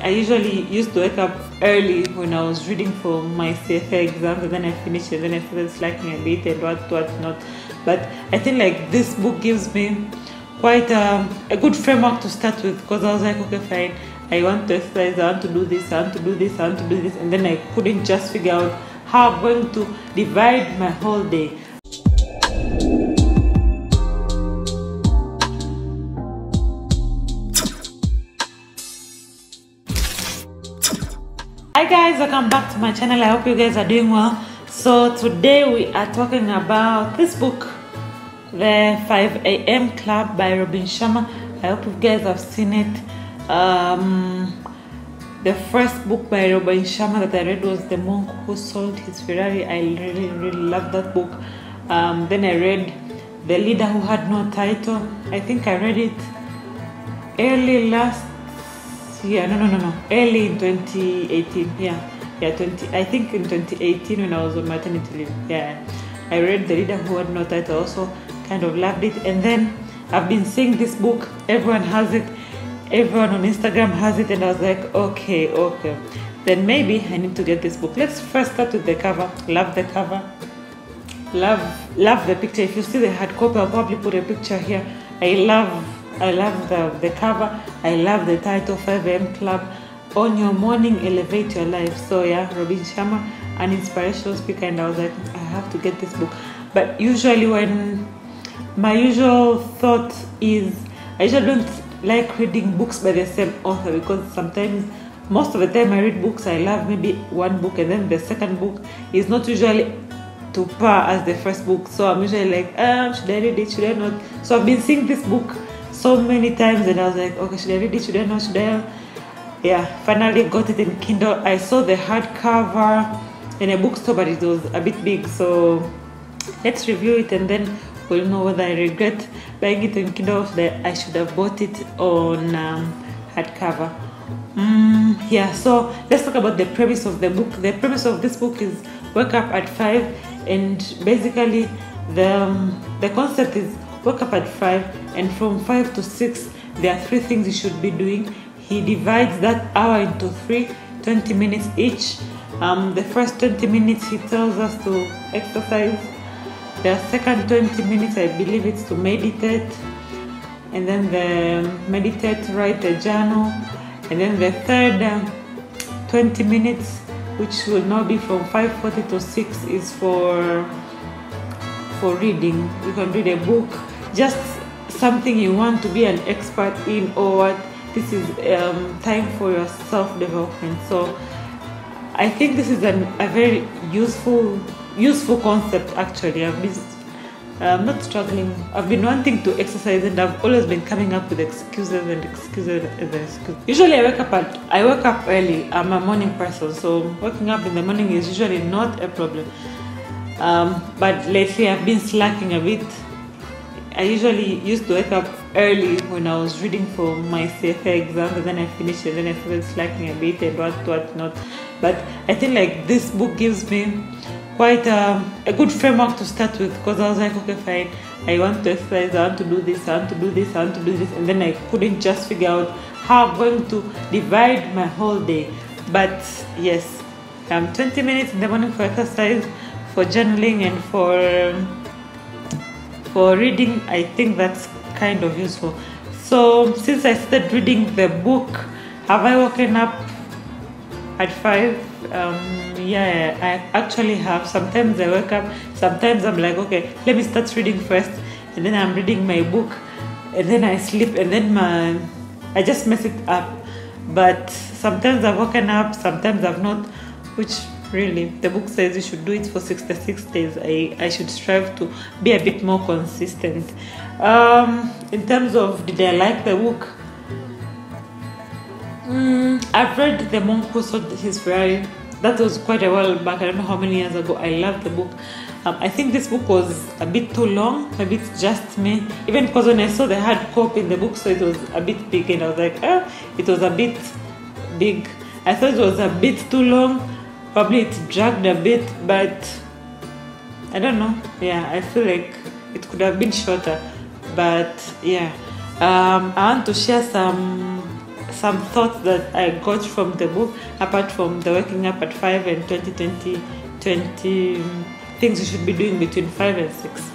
I usually used to wake up early when I was reading for my CFA exams, and then I finished and then I started slacking a bit and what not. But I think like this book gives me quite a good framework to start with, because I was like, okay, fine, I want to exercise, I want to do this, I want to do this, I want to do this, and then I couldn't just figure out how I'm going to divide my whole day. Hi guys, welcome back to my channel. I hope you guys are doing well. So today we are talking about this book, The 5 AM Club by Sharma. I hope you guys have seen it. The first book by Sharma that I read was The Monk Who Sold His Ferrari. I really loved that book. Then I read The Leader Who Had No Title. I think I read it early last year. No, early in 2018. I think in 2018 when I was on maternity leave. I read The Leader Who Had No Title, also kind of loved it. And then I've been seeing this book, everyone has it, everyone on Instagram has it, and I was like, okay, then maybe I need to get this book. Let's first start with the cover. Love the cover, love the picture. If you see the hard copy, I'll probably put a picture here. I love the cover. I love the title, 5 AM Club. On your morning, elevate your life. So yeah, Sharma, an inspirational speaker, and I was like, I have to get this book. But usually when my usual thought is, I usually don't like reading books by the same author, because sometimes, most of the time I read books, I love maybe one book, and then the second book is not usually to par as the first book. So I'm usually like, should I read it, should I not? So I've been seeing this book so many times, and I was like, okay, should I read it, should I not, should I? Yeah, finally got it in Kindle. I saw the hardcover in a bookstore, but it was a bit big, so let's review it and then we'll know whether I regret buying it in Kindle, that I should have bought it on hardcover. So let's talk about the premise of the book. The premise of this book is wake up at 5, and basically the concept is wake up at 5, and from 5 to 6 there are 3 things you should be doing. He divides that hour into 20 minutes each. The first 20 minutes he tells us to exercise. The second 20 minutes, I believe it's to meditate, and then the meditate, write a journal, and then the third 20 minutes, which will now be from 5:40 to 6, is for reading. You can read a book, just something you want to be an expert in, or what. This is time for your self-development. So I think this is a very useful concept. Actually, I've been not struggling. I've been wanting to exercise, and I've always been coming up with excuses. Usually I wake up early. I'm a morning person, so waking up in the morning is usually not a problem. But lately I've been slacking a bit. I usually used to wake up early when I was reading for my CFA exams, and then I finished and then I started slacking a bit and what not. But I think like this book gives me quite a good framework to start with, because I was like, okay, fine, I want to exercise, I want to do this, I want to do this, I want to do this, and then I couldn't just figure out how I'm going to divide my whole day. But yes, 20 minutes in the morning for exercise, for journaling, and for reading. I think that's kind of useful. So since I started reading the book, have I woken up at 5? Yeah, I actually have. Sometimes I wake up, sometimes I'm like, okay, let me start reading first, and then I'm reading my book, and then I sleep, and then I just mess it up. But sometimes I've woken up, sometimes I've not, which really, the book says you should do it for 66 days. I should strive to be a bit more consistent. In terms of, did I like the book? I've read The Monk Who Sold His Ferrari. That was quite a while back. I don't know how many years ago. I loved the book. I think this book was a bit too long. Maybe it's just me. Even because when I saw the hard copy in the book, so it was a bit big, and I was like, it was a bit big. I thought it was a bit too long. Probably it dragged a bit, but I don't know. Yeah, I feel like it could have been shorter. But yeah, I want to share some some thoughts that I got from the book, apart from the waking up at 5 and 20 things you should be doing between 5 and 6.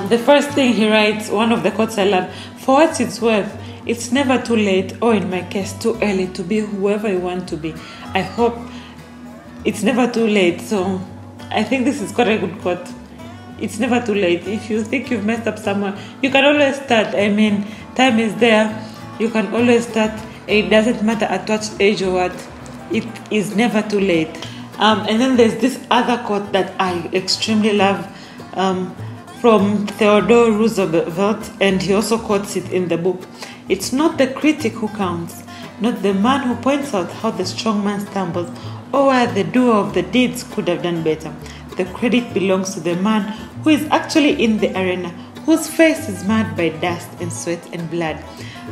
The first thing he writes, one of the quotes I love: for what it's worth, it's never too late, or in my case, too early to be whoever you want to be. I hope it's never too late. So I think this is quite a good quote. It's never too late. If you think you've messed up somewhere, you can always start. I mean, time is there. You can always start. It doesn't matter at what age or what. It is never too late. And then there's this other quote that I extremely love, from Theodore Roosevelt, and he also quotes it in the book. It's not the critic who counts, not the man who points out how the strong man stumbles, or where the doer of the deeds could have done better. The credit belongs to the man who is actually in the arena, whose face is marred by dust and sweat and blood,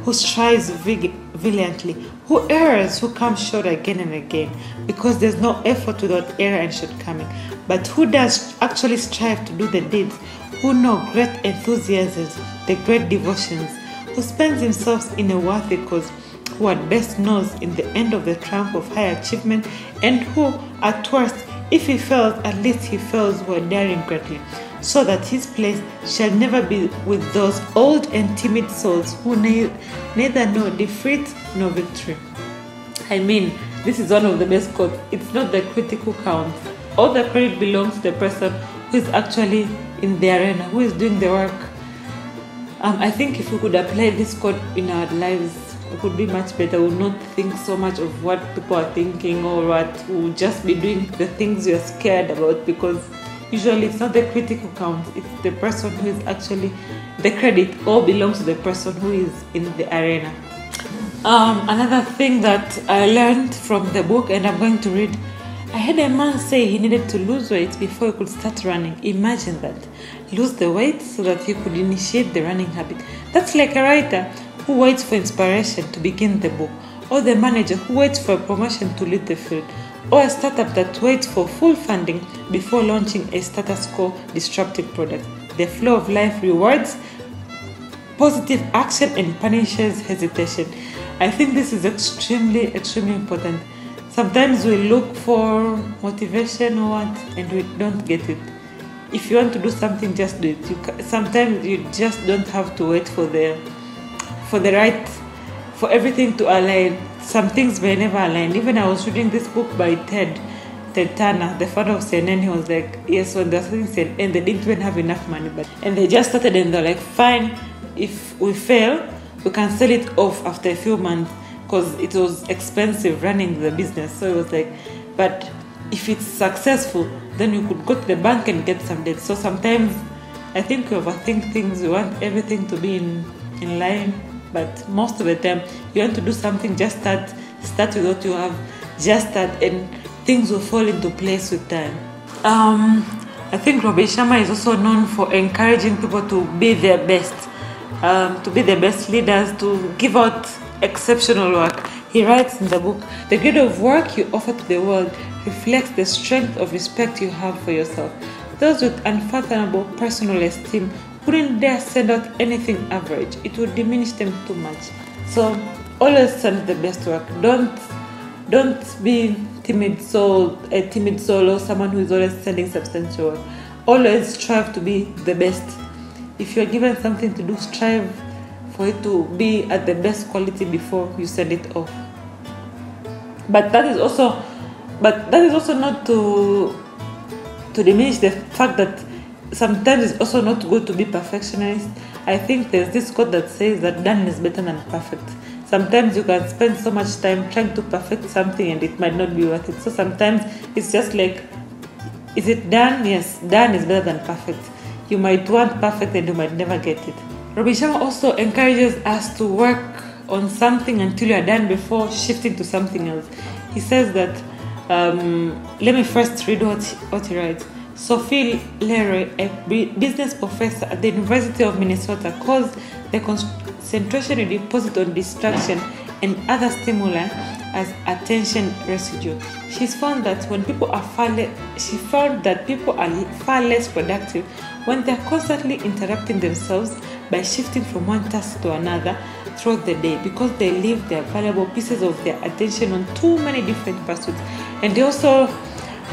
who strives valiantly, who errs, who comes short again and again, because there's no effort without error and shortcoming, but who does actually strive to do the deeds, who know great enthusiasms, the great devotions, who spends himself in a worthy cause, who at best knows in the end of the triumph of high achievement, and who, at worst, if he fails, at least he fails while daring greatly, so that his place shall never be with those old and timid souls who neither know defeat nor victory. I mean, this is one of the best quotes. It's not the critic who counts. All the credit belongs to the person who is actually in the arena, who is doing the work. I think if we could apply this quote in our lives, it could be much better. We will not think so much of what people are thinking, or what we'll just be doing the things we are scared about, because usually it's not the critic who counts, it's the person who is actually, the credit all belongs to the person who is in the arena. Another thing that I learned from the book, and I'm going to read, I heard a man say he needed to lose weight before he could start running. Imagine that. Lose the weight so that he could initiate the running habit. That's like a writer who waits for inspiration to begin the book, or the manager who waits for a promotion to lead the field, or a startup that waits for full funding before launching a status quo disruptive product. The flow of life rewards positive action and punishes hesitation. I think this is extremely important. Sometimes we look for motivation or what, and we don't get it. If you want to do something, just do it. Sometimes you just don't have to wait for everything to align. Some things may never align. Even I was reading this book by Ted Turner, the founder of CNN. He was like, yes, when they're starting CNN, they didn't even have enough money, and they just started, and they're like, fine, if we fail, we can sell it off after a few months, because it was expensive running the business. So it was like, but if it's successful, then you could go to the bank and get some debt. So sometimes I think we overthink things. We want everything to be in line, but most of the time you want to do something, just start with what you have, just start, and things will fall into place with time. I think Sharma is also known for encouraging people to be their best, to be the best leaders, to give out exceptional work. He writes in the book, the grade of work you offer to the world reflects the strength of respect you have for yourself. Those with unfathomable personal esteem wouldn't dare send out anything average. It would diminish them too much. So always send the best work. Don't be a timid soul, or someone who is always sending substantial work. Always strive to be the best. If you're given something to do, strive for it to be at the best quality before you send it off. But that is also not to diminish the fact that sometimes it's also not good to be perfectionist. I think there's this quote that says that done is better than perfect. Sometimes you can spend so much time trying to perfect something and it might not be worth it. So sometimes it's just like, is it done? Yes, done is better than perfect. You might want perfect and you might never get it. Sharma also encourages us to work on something until you are done before shifting to something else. He says that, let me first read what he writes. Sophie Leroy, a business professor at the University of Minnesota, calls the concentration you deposit on distraction and other stimuli as attention residue. She's found that people are far less productive when they're constantly interrupting themselves by shifting from one task to another, throughout the day, because they leave their valuable pieces of their attention on too many different pursuits. And they also,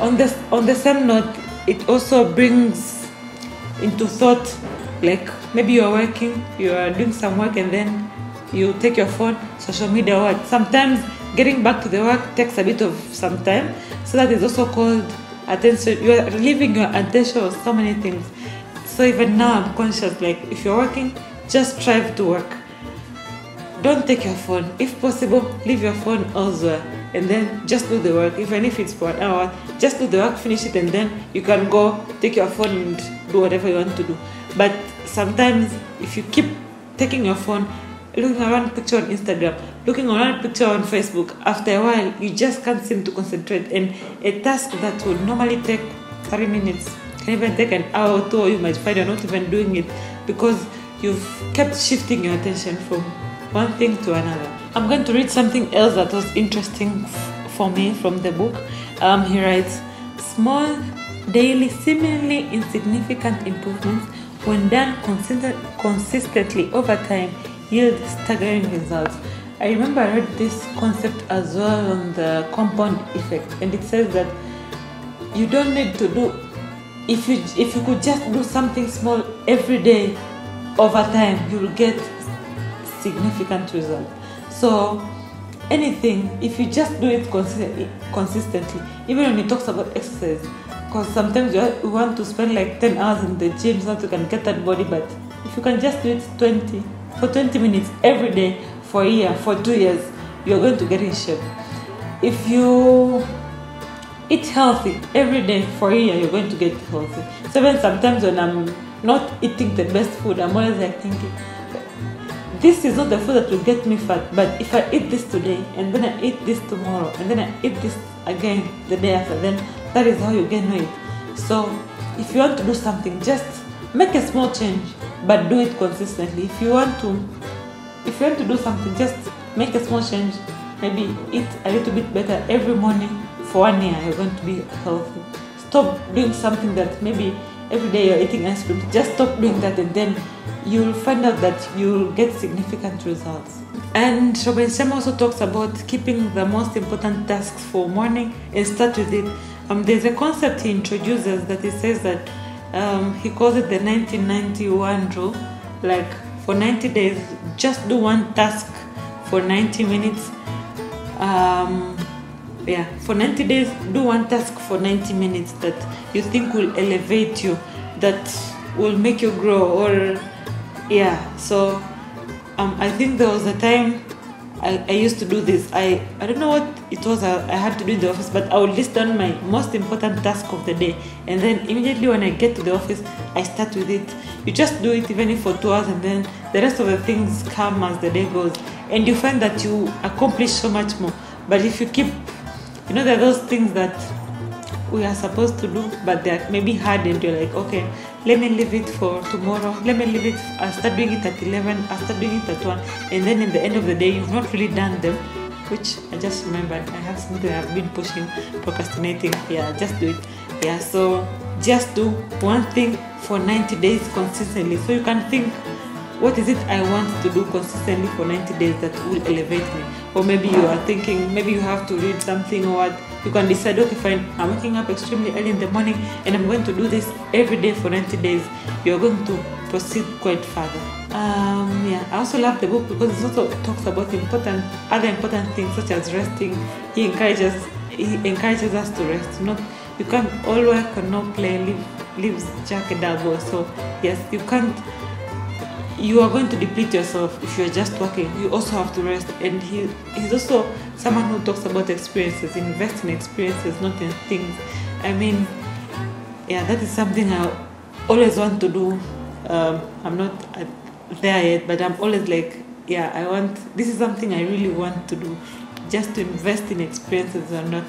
on the same note, it also brings into thought, like maybe you're working, you are doing some work, and then you take your phone, social media, what. Sometimes getting back to the work takes a bit of some time, so that is also called attention. You are leaving your attention on so many things. So even now I'm conscious, like if you're working, just strive to work. Don't take your phone. If possible, leave your phone elsewhere and then just do the work. Even if it's for an hour, just do the work, finish it, and then you can go take your phone and do whatever you want to do. But sometimes if you keep taking your phone, looking around picture on Instagram, looking around picture on Facebook, after a while you just can't seem to concentrate, and a task that would normally take 30 minutes can even take an hour or two, or you might find you're not even doing it because you've kept shifting your attention from one thing to another. I'm going to read something else that was interesting for me from the book. He writes, small, daily, seemingly insignificant improvements, when done consistently over time, yield staggering results. I remember I read this concept as well on the compound effect, and it says that you don't need to do, if you could just do something small every day, over time you will get significant results. So anything, if you just do it consistently, even when he talks about exercise, because sometimes you want to spend like 10 hours in the gym so that you can get that body, but if you can just do it 20 minutes every day for a year, for 2 years, you're going to get in shape. If you eat healthy every day for a year, you're going to get healthy. So even sometimes when I'm not eating the best food, I'm always like thinking, this is not the food that will get me fat, but if I eat this today, and then I eat this tomorrow, and then I eat this again the day after, then that is how you gain weight. So if you want to do something, just make a small change, but do it consistently. If you want to do something, just make a small change. Maybe eat a little bit better every morning for 1 year, you're going to be healthy. Stop doing something that maybe every day you're eating ice cream. Just stop doing that, and then you'll find out that you'll get significant results. And Sharma also talks about keeping the most important tasks for morning and start with it. There's a concept he introduces that he says that he calls it the 1991 rule. Like for 90 days, just do one task for 90 minutes. For 90 days, do one task for 90 minutes that you think will elevate you, that will make you grow, so I think there was a time I used to do this. I don't know what it was I had to do in the office, but I would list down my most important task of the day, and then immediately when I get to the office, I start with it. You just do it even if for 2 hours, and then the rest of the things come as the day goes, and you find that you accomplish so much more. But if you keep, there are those things that we are supposed to do, but they're maybe hard, and you're like, okay, let me leave it for tomorrow, let me leave it, I'll start doing it at 11, I'll start doing it at 1, and then in the end of the day, you've not really done them, which I just remembered, I have something I've been pushing, procrastinating, just do it, so just do one thing for 90 days consistently, so you can think, what is it I want to do consistently for 90 days that will elevate me? Or maybe you are thinking, maybe you have to read something, or what. You can decide, okay, fine, I'm waking up extremely early in the morning and I'm going to do this every day for 90 days. You're going to proceed quite further. I also love the book because it also talks about other important things such as resting. He encourages us to rest. You can't all work and no play, leaves Jack a double. So yes, you are going to deplete yourself if you're just working. You also have to rest. And he's also someone who talks about experiences, invest in experiences, not in things. That is something I always want to do. I'm not there yet, but I'm always like, this is something I really want to do, just to invest in experiences or not.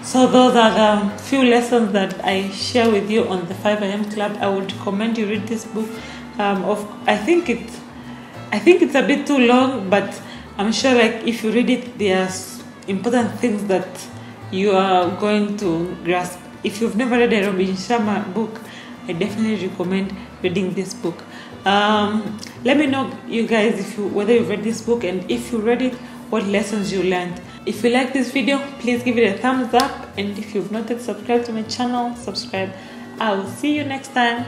So those are the few lessons that I share with you on the 5 AM Club. I would recommend you read this book. I think it's a bit too long, but I'm sure if you read it, there's important things that you are going to grasp. If you've never read a Sharma book, I definitely recommend reading this book. Let me know, you guys, whether you've read this book, and if you read it, what lessons you learned. If you like this video, please give it a thumbs up, and if you've not yet subscribed to my channel, subscribe. I will see you next time.